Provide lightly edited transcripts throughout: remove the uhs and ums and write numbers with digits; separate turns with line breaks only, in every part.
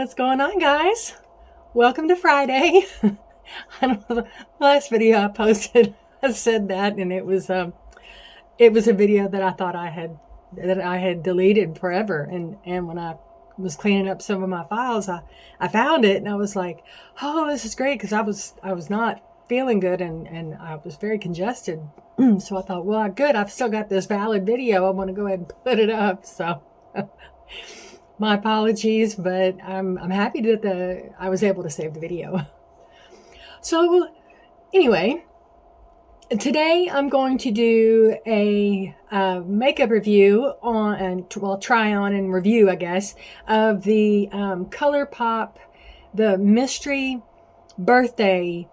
What's going on, guys? Welcome to Friday. I don't know, the last video I posted, I said that, and it was a video that I thought I had deleted forever. And when I was cleaning up some of my files, I found it, and I was like, oh, this is great, because I was not feeling good, and I was very congested. So I thought, well, good, I've still got this valid video. I want to go ahead and put it up. So my apologies, but I'm happy that I was able to save the video. So anyway, today I'm going to do a makeup review try on and review, I guess, of the ColorPop, the Mystery Birthday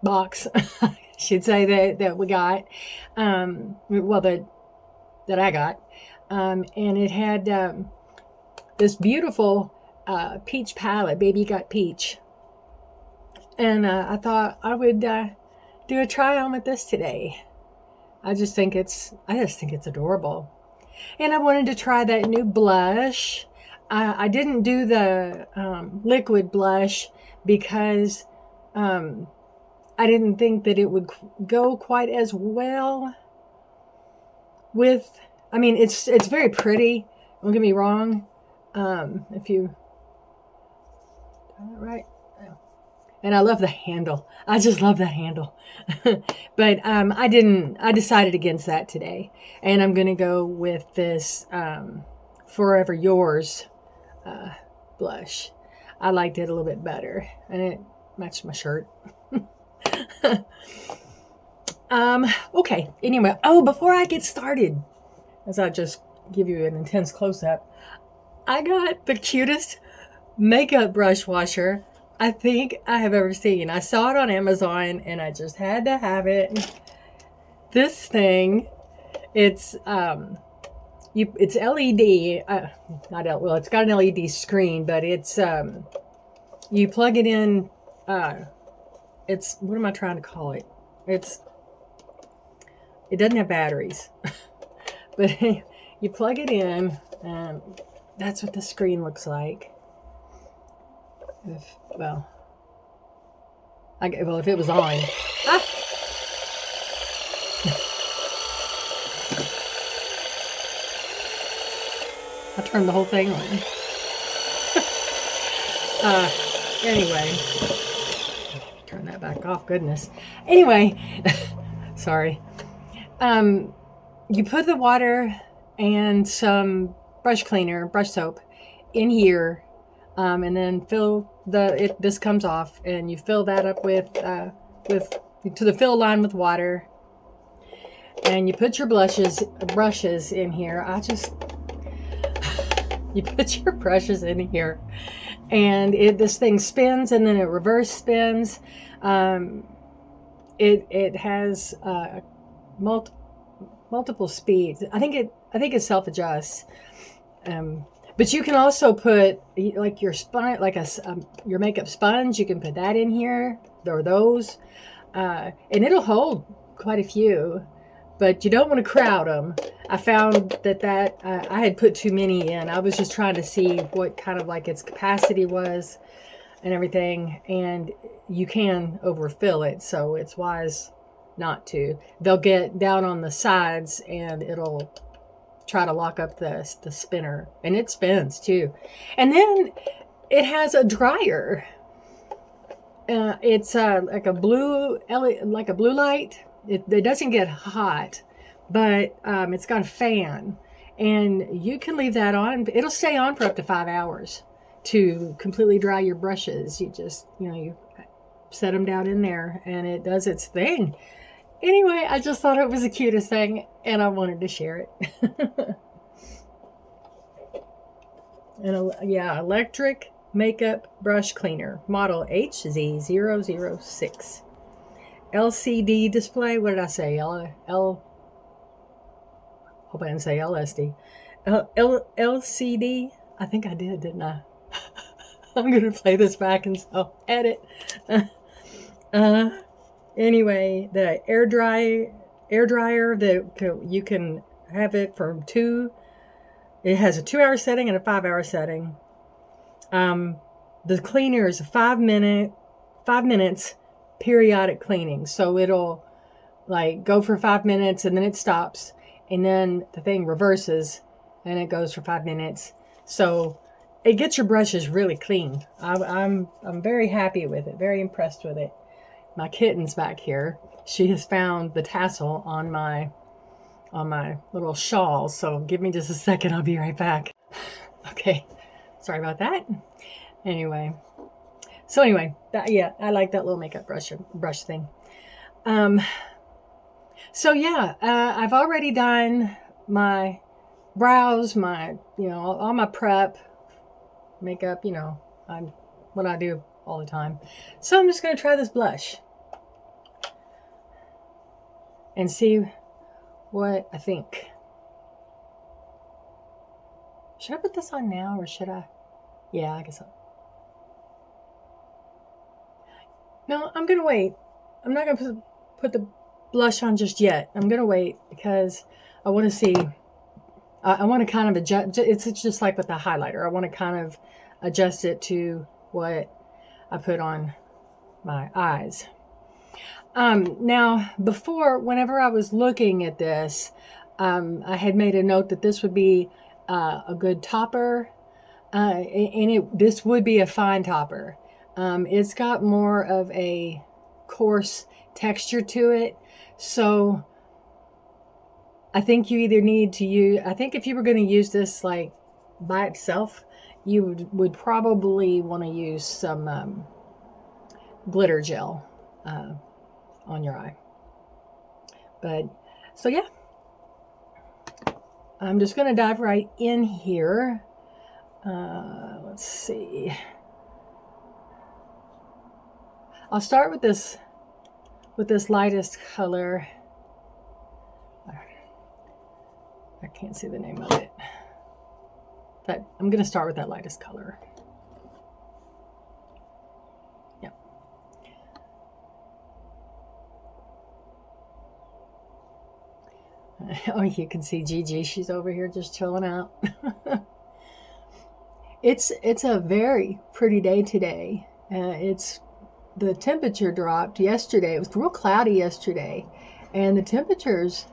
box, I should say, that we got, that I got. And it had this beautiful peach palette, Baby Got Peach. And I thought I would do a try on with this today. I just think it's adorable. And I wanted to try that new blush. I didn't do the liquid blush because I didn't think that it would go quite as well with. I mean, it's very pretty. Don't get me wrong. If you right, and I love the handle. I just love that handle. But I decided against that today, and I'm gonna go with this Forever Yours blush. I liked it a little bit better, and it matched my shirt. Okay. Anyway, before I get started, as I just give you an intense close-up, I got the cutest makeup brush washer I think I have ever seen. I saw it on Amazon, and I just had to have it. This thing, it's LED. It's got an LED screen, but it's you plug it in. It's, what am I trying to call it? It doesn't have batteries. But you plug it in, and that's what the screen looks like. If it was on. Ah! I turned the whole thing on. Anyway. Turn that back off, goodness. Anyway, sorry. You put the water and some brush soap in here, and then this comes off, and you fill that up with to the fill line with water, and you put your brushes in here. You put your brushes in here, and this thing spins, and then it reverse spins. It has multiple speeds. I think it self-adjusts. But you can also put like your spine, like your makeup sponge. You can put that in here, or those, and it'll hold quite a few. But you don't want to crowd them. I found that I had put too many in. I was just trying to see what kind of like its capacity was and everything, and you can overfill it, so it's wise not to. They'll get down on the sides, and it'll try to lock up the spinner, and it spins too. And then it has a dryer. It's like a blue light. It doesn't get hot, but it's got a fan, and you can leave that on. It'll stay on for up to 5 hours to completely dry your brushes. You just, you set them down in there, and it does its thing. Anyway, I just thought it was the cutest thing, and I wanted to share it. And electric makeup brush cleaner, model HZ006. LCD display. What did I say? Hope I didn't say LSD. LCD. I think I did, didn't I? I'm going to play this back and so edit. Anyway, the air dryer that you can have it from 2 It has a 2-hour setting and a 5-hour setting. The cleaner is a 5 minutes periodic cleaning. So it'll like go for 5 minutes and then it stops, and then the thing reverses and it goes for 5 minutes. So it gets your brushes really clean. I'm very happy with it, very impressed with it. My kitten's back here. She has found the tassel on my little shawl. So give me just a second. I'll be right back. Okay. Sorry about that. Anyway. So anyway, yeah, I like that little makeup brush thing. So yeah, I've already done my brows, all my prep, makeup, what I do all the time. So I'm just going to try this blush and see what I think. Should I put this on now or should I? Yeah, I guess so. No, I'm going to wait. I'm not going to put the blush on just yet. I'm going to wait because I want to see. I want to kind of adjust. It's just like with the highlighter. I want to kind of adjust it to what I put on my eyes. Now, before, whenever I was looking at this, I had made a note that this would be a good topper, and this would be a fine topper. It's got more of a coarse texture to it, so I think you either need to use, I think if you were going to use this like by itself, you would probably want to use some glitter gel on your eye. But so yeah, I'm just going to dive right in here. Let's see. I'll start with this lightest color. I can't see the name of it, but I'm going to start with that lightest color. Yeah. Oh, you can see Gigi. She's over here just chilling out. It's a very pretty day today. The temperature dropped yesterday. It was real cloudy yesterday, and the temperatures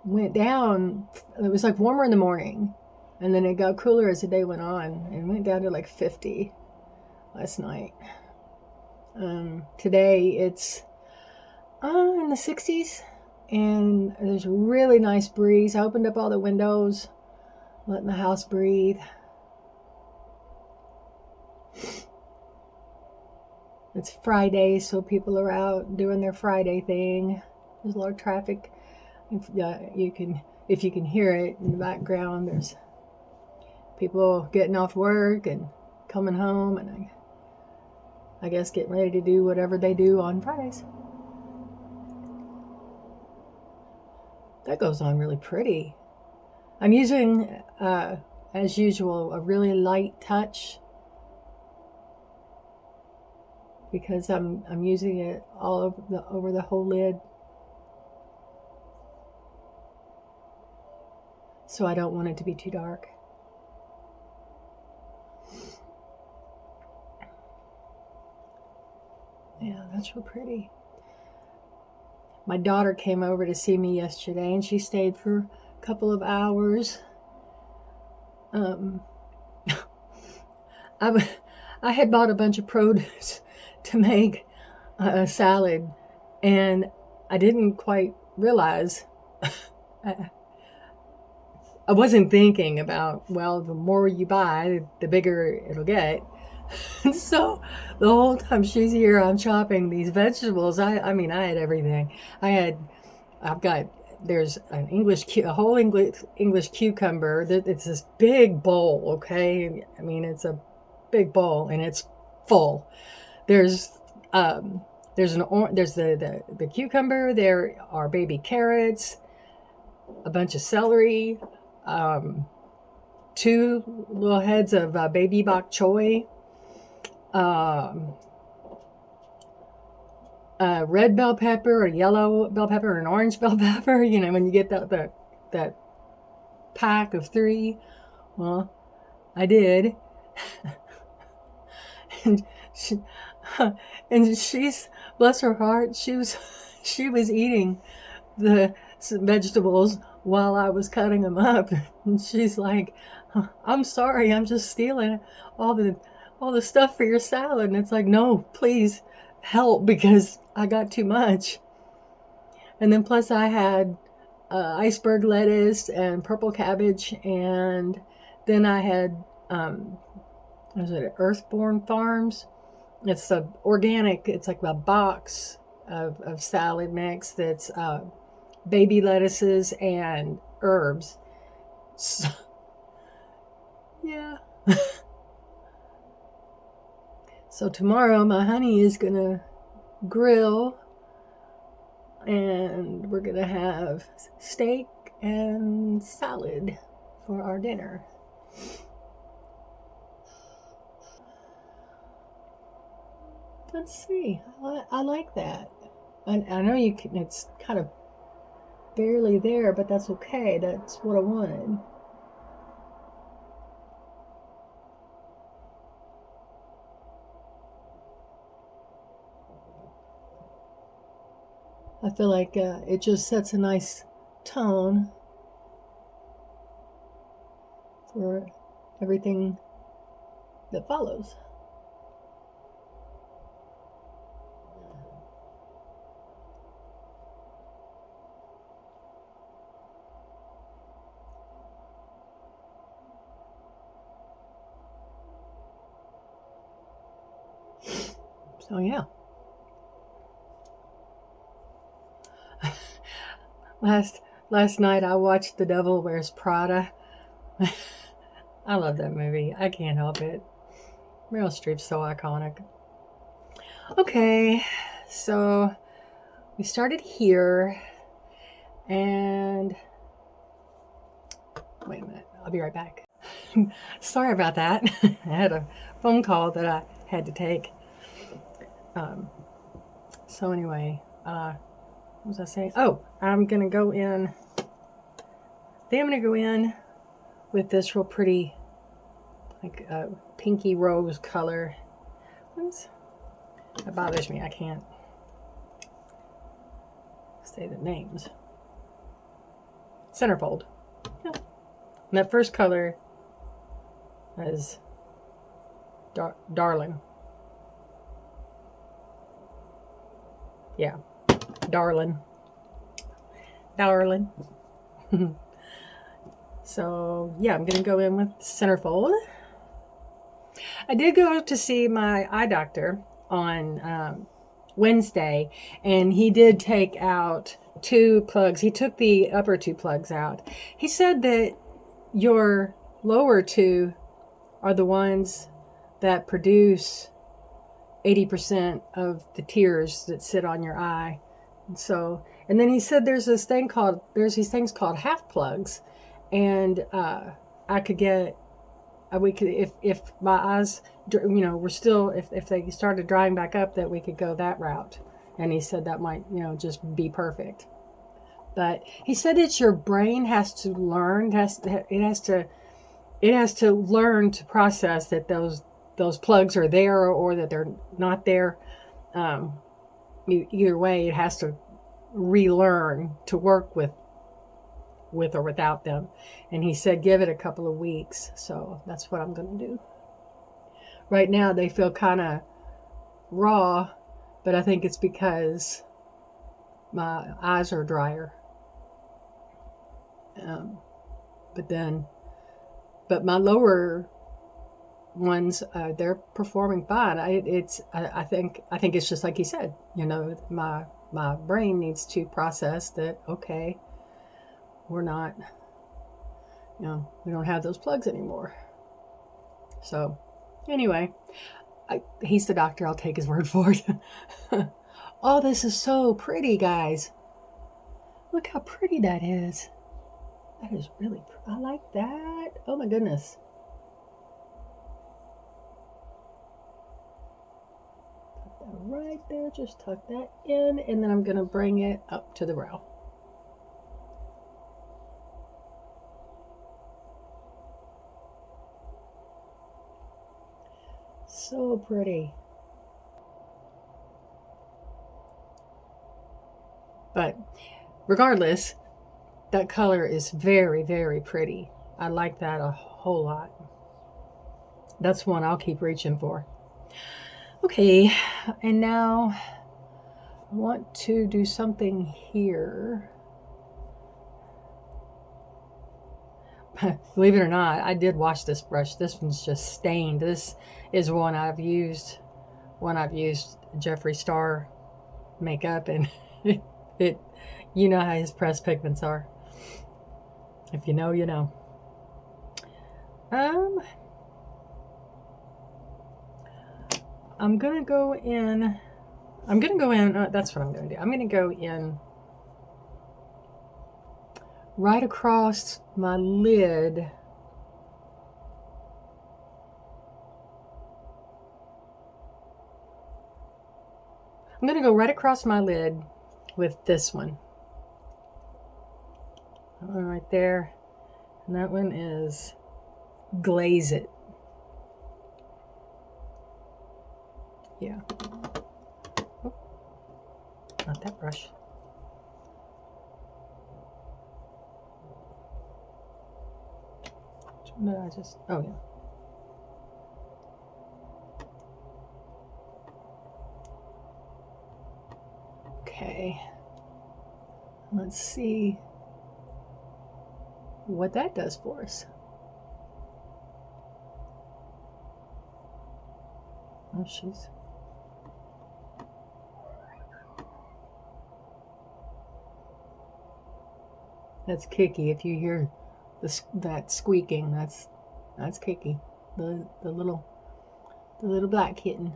went down. It was like warmer in the morning, and then it got cooler as the day went on, and went down to like 50 last night. Today it's in the 60s, and there's a really nice breeze. I opened up all the windows, letting the house breathe. It's Friday, so people are out doing their Friday thing. There's a lot of traffic. If you can hear it in the background, there's people getting off work and coming home, and I guess getting ready to do whatever they do on Fridays. That goes on really pretty. I'm using, as usual, a really light touch, because I'm using it all over the whole lid. So I don't want it to be too dark. Yeah, that's real pretty. My daughter came over to see me yesterday, and she stayed for a couple of hours. I had bought a bunch of produce to make a salad, and I didn't quite realize. I wasn't thinking about, well, the more you buy, the bigger it'll get. So the whole time she's here, I'm chopping these vegetables. I had everything. There's a whole English cucumber. It's this big bowl, okay? I mean, it's a big bowl, and it's full. There's the cucumber. There are baby carrots, a bunch of celery, 2 little heads of baby bok choy, a red bell pepper, a yellow bell pepper, and an orange bell pepper. You know, when you get that pack of 3. Well, I did. and she, and she's, bless her heart, she was eating the vegetables while I was cutting them up, and she's like, I'm sorry, I'm just stealing all the stuff for your salad. And it's like, no, please help, because I got too much. And then plus I had iceberg lettuce and purple cabbage, and then I had was it Earthborn Farms? It's a organic, it's like a box of salad mix that's baby lettuces and herbs. So, yeah. So tomorrow my honey is gonna grill, and we're gonna have steak and salad for our dinner. Let's see. I like that. I know you can. It's kind of barely there, but that's okay. That's what I wanted. I feel like it just sets a nice tone for everything that follows. So yeah. Last night I watched The Devil Wears Prada. I love that movie. I can't help it. Meryl Streep's so iconic. Okay, so we started here, and wait a minute, I'll be right back. Sorry about that. I had a phone call that I had to take. So anyway, what was I saying? Oh, I'm gonna go in. Then I'm gonna go in with this real pretty, like pinky rose color. Oops. That bothers me. I can't say the names. Centerfold. Yeah. And that first color is Darling. Yeah, Darling. So yeah, I'm gonna go in with Centerfold. I did go to see my eye doctor on Wednesday, and he did take out 2 plugs. He took the upper 2 plugs out. He said that your lower 2 are the ones that produce 80% of the tears that sit on your eye. And then he said there's these things called half plugs, and I could get, we could, if my eyes, were still, if they started drying back up, that we could go that route. And he said that might, just be perfect. But he said it's your brain has to learn, it has to learn to process that those plugs are there, or that they're not there. Either way, it has to relearn to work with or without them. And he said give it a couple of weeks. So that's what I'm going to do. Right now they feel kind of raw, but I think it's because my eyes are drier. But my lower ones, they're performing fine. I think it's just like he said. My brain needs to process that. Okay, we're not. We don't have those plugs anymore. So, anyway, he's the doctor. I'll take his word for it. Oh, this is so pretty, guys. Look how pretty that is. That is really, I like that. Oh my goodness. Put that right there, just tuck that in, and then I'm gonna bring it up to the brow. so pretty. But regardless, that color is very, very pretty. I like that a whole lot. That's one I'll keep reaching for. Okay, and now I want to do something here. Believe it or not, I did wash this brush. This one's just stained. This is one I've used when I've used Jeffree Star makeup, and it you know how his pressed pigments are. If you know, you know. I'm gonna go in. That's what I'm gonna do. I'm gonna go in right across my lid. I'm gonna go right across my lid with this one. That one right there. And that one is Glaze It. Yeah. Oh, not that brush. No, oh yeah. Okay. Let's see what that does for us. Oh, she's... That's Kiki. If you hear that squeaking, that's Kiki, the little black kitten.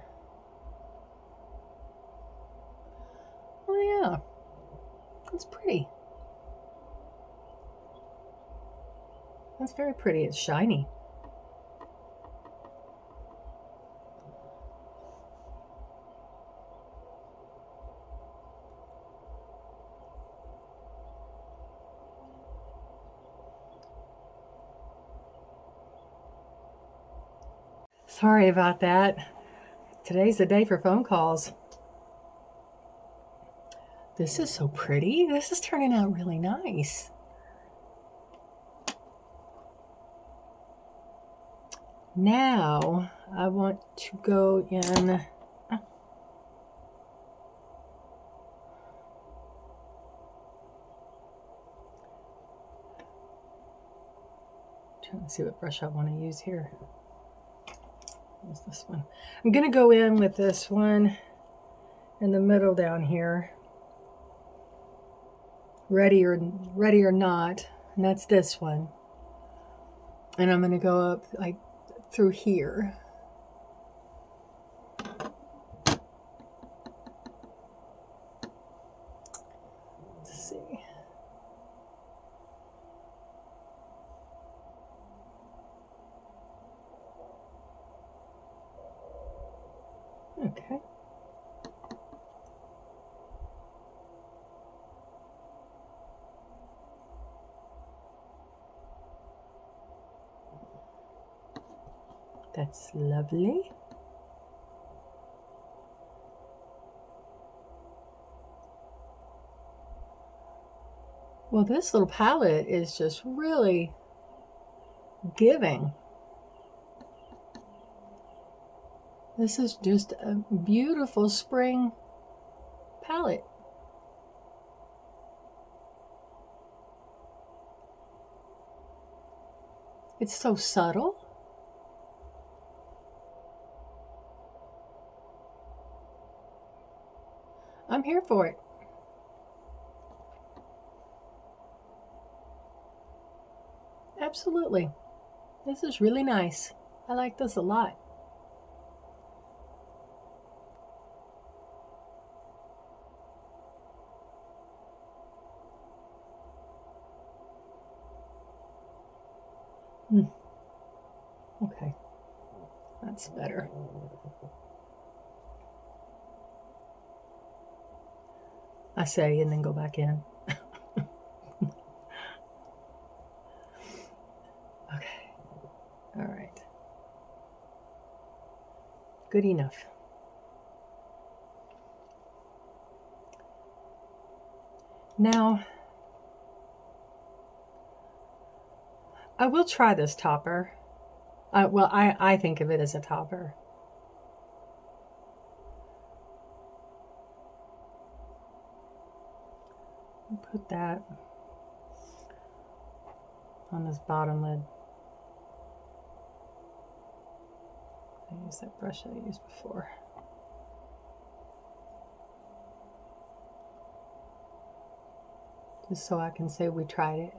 Oh yeah, that's pretty. That's very pretty. It's shiny. Sorry about that. Today's the day for phone calls. This is so pretty. This is turning out really nice. Now I want to go in. Trying to see what brush I want to use here. Use this one. I'm going to go in with this one in the middle down here. Ready or not, and that's this one. And I'm going to go up like through here. Let's see. Okay. That's lovely. Well, this little palette is just really giving. This is just a beautiful spring palette. It's so subtle. I'm here for it. Absolutely. This is really nice. I like this a lot. Okay, that's better. I say and then go back in. Okay, all right. good enough. Now, I will try this topper. Well, I think of it as a topper. I'll put that on this bottom lid. I use that brush I used before. Just so I can say we tried it.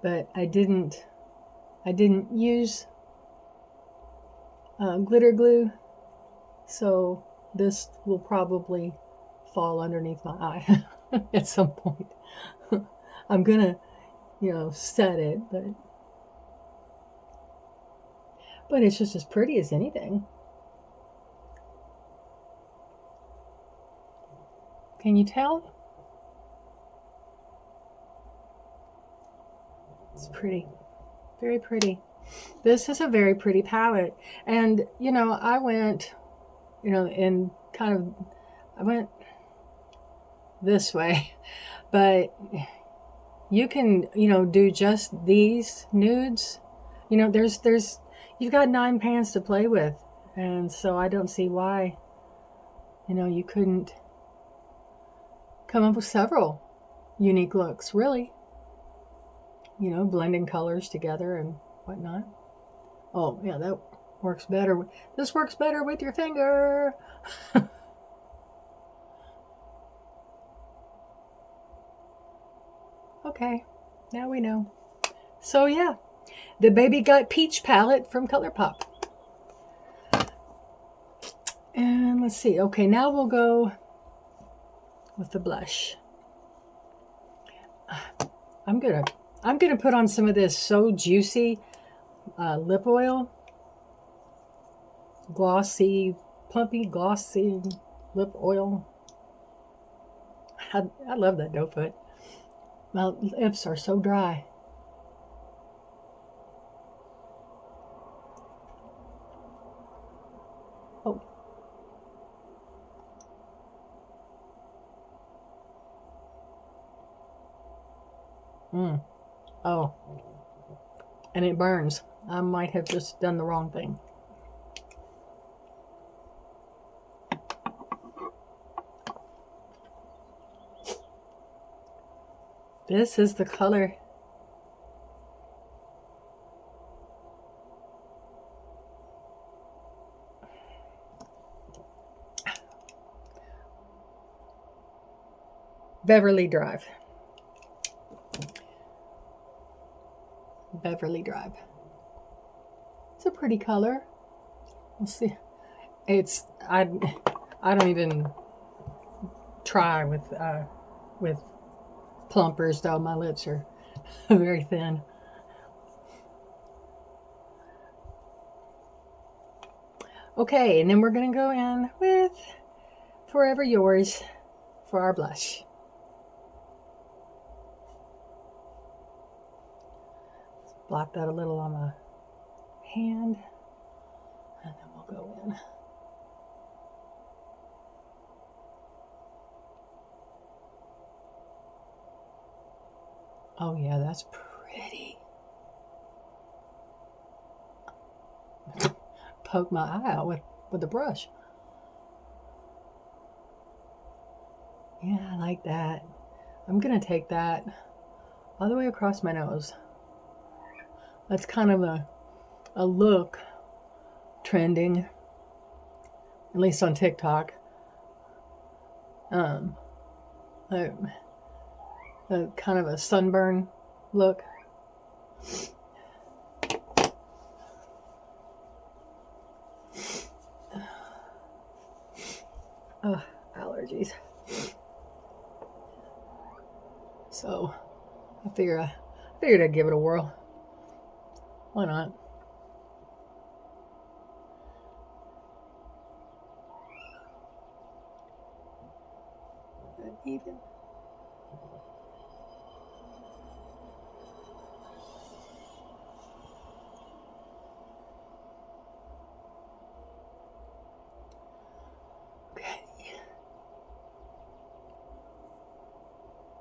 But I didn't use glitter glue, so this will probably fall underneath my eye at some point. I'm gonna, set it, but it's just as pretty as anything. Can you tell? It's pretty, very pretty. This is a very pretty palette. And, I went, in kind of, I went this way, but you can, do just these nudes. You've got 9 pans to play with. And so I don't see why, you couldn't come up with several unique looks, really. Blending colors together and whatnot. Oh, yeah, that works better. This works better with your finger. Okay, now we know. So, yeah, the Baby Got Peach palette from ColorPop. And let's see. Okay, now we'll go with the blush. I'm gonna put on some of this So Juicy lip oil. Glossy, plumpy, glossy lip oil. I love that doe foot. My lips are so dry. Oh. Oh. And it burns. I might have just done the wrong thing. This is the color. Beverly Drive. Beverly Drive. It's a pretty color. We'll see. I don't even try with plumpers, though. My lips are very thin. Okay, and then we're going to go in with Forever Yours for our blush. Block that a little on my hand, and then we'll go in. Oh yeah, that's pretty. Poke my eye out with the brush. Yeah, I like that. I'm gonna take that all the way across my nose. That's kind of a look trending, at least on TikTok. A kind of a sunburn look. Allergies. So I figured I'd give it a whirl. Why not? Even.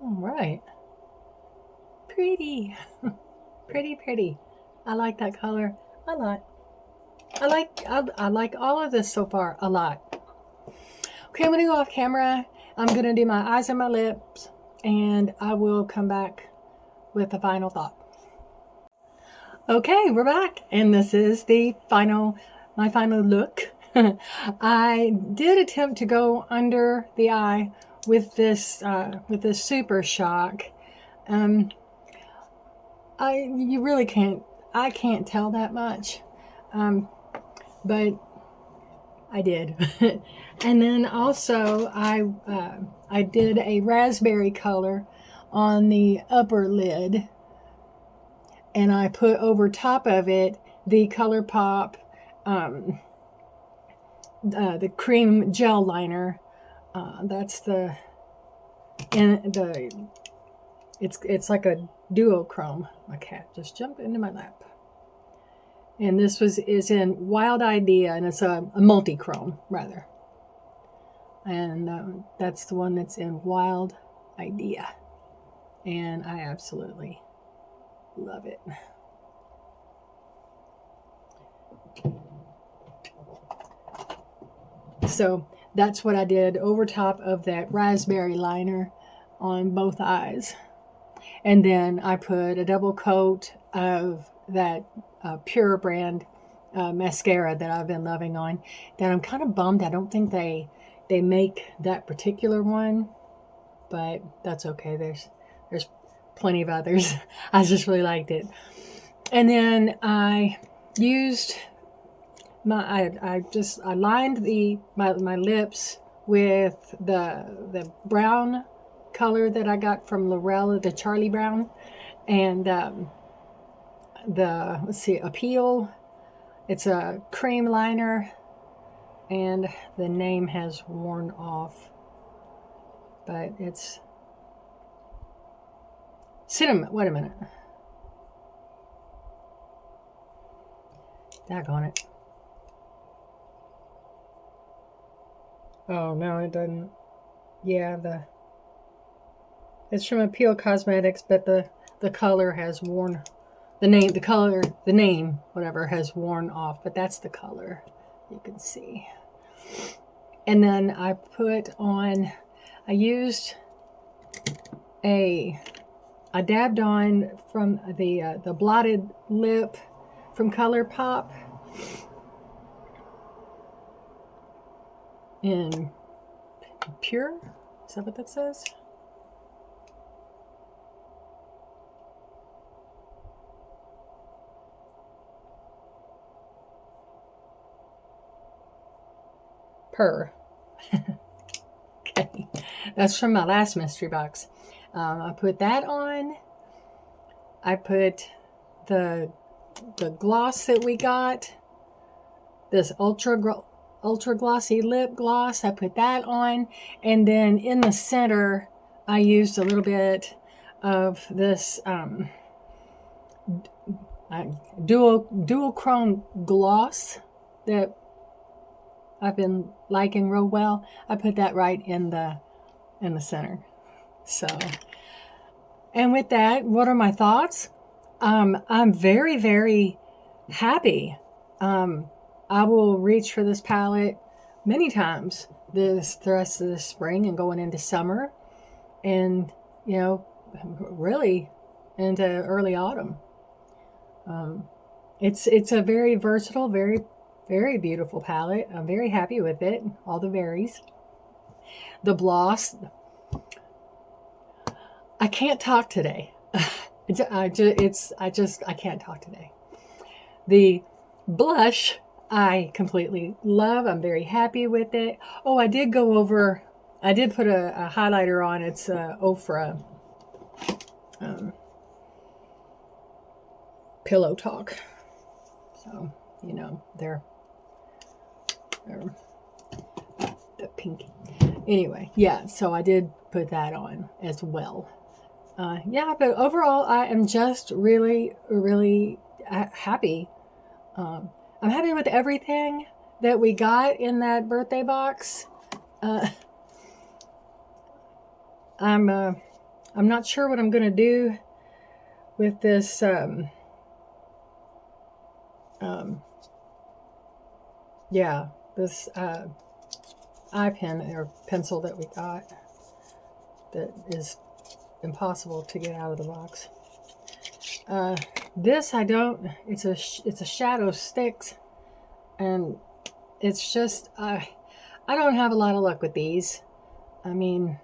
All right. Pretty. Pretty. I like that color a lot. I like all of this so far a lot. Okay, I'm going to go off camera. I'm going to do my eyes and my lips, and I will come back with a final thought. Okay, we're back, and this is my final look. I did attempt to go under the eye with this Super Shock. You really can't. I can't tell that much, but I did. And then also I did a raspberry color on the upper lid, and I put over top of it the ColorPop the cream gel liner. That's it's like a duochrome. My cat just jumped into my lap. And this is in Wild Idea, and it's a multi-chrome rather. And that's the one that's in Wild Idea, and I absolutely love it. So that's what I did over top of that raspberry liner on both eyes. And then I put a double coat of that Pure brand mascara that I've been loving on, that I'm kind of bummed I don't think they make that particular one, but that's okay. There's plenty of others. I just really liked it. And then I used I lined my lips with the brown color that I got from Lorella, the Charlie Brown, and let's see, Appeal. It's a cream liner, and the name has worn off, but it's cinnamon. Wait a minute. Daggone it. Oh no, it doesn't. Yeah, it's from Appeal Cosmetics, but the color has worn. The name, whatever, has worn off, but that's the color you can see. And then I dabbed on from the blotted lip from ColorPop in Pure. Is that what that says? Purr. Okay, that's from my last mystery box. I put that on. I put the gloss that we got, this ultra glossy lip gloss. I put that on, and then in the center I used a little bit of this dual chrome gloss that I've been liking real well. I put that right in the center. So, and with that, what are my thoughts? I'm very, very happy. I will reach for this palette many times the rest of this spring and going into summer, and really into early autumn. It's a very versatile, very, very beautiful palette. I'm very happy with it. All the berries. The gloss. I can't talk today. I can't talk today. The blush I completely love. I'm very happy with it. Oh, I did put a highlighter on. It's Ofra Pillow Talk. So, they're the pink. Anyway, yeah, so I did put that on as well. But overall, I am just really, really happy. I'm happy with everything that we got in that birthday box. I'm I'm not sure what I'm going to do with this yeah, this eye pen or pencil that we got that is impossible to get out of the box. This I don't. It's a Shadow Sticks, and it's just I don't have a lot of luck with these. I mean,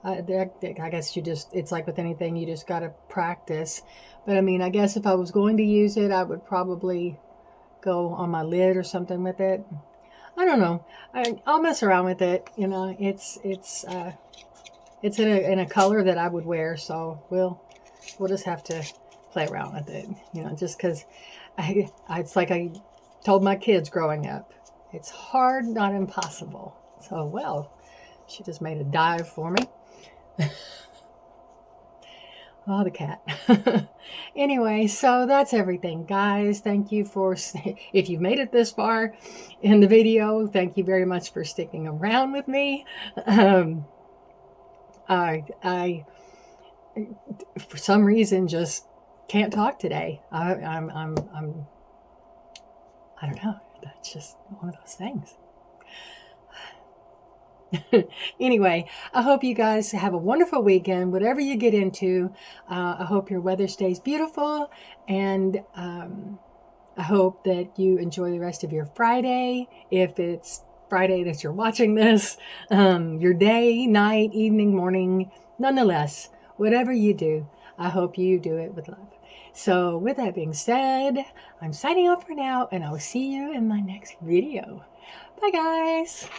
I guess you just, it's like with anything, you just got to practice. But I mean, I guess if I was going to use it, I would probably go on my lid or something with it. I don't know. I'll mess around with it. You know, it's in a color that I would wear, so we'll just have to play around with it. You know, just because it's like I told my kids growing up, it's hard, not impossible. So, well, she just made a dive for me. Oh, the cat. Anyway, so that's everything, guys. Thank you for, if you've made it this far in the video, thank you very much for sticking around with me. I for some reason just can't talk today. I don't know. That's just one of those things. Anyway, I hope you guys have a wonderful weekend, whatever you get into. I hope your weather stays beautiful, and I hope that you enjoy the rest of your Friday. If it's Friday that you're watching this, your day, night, evening, morning, nonetheless, whatever you do, I hope you do it with love. So with that being said, I'm signing off for now, and I'll see you in my next video. Bye, guys.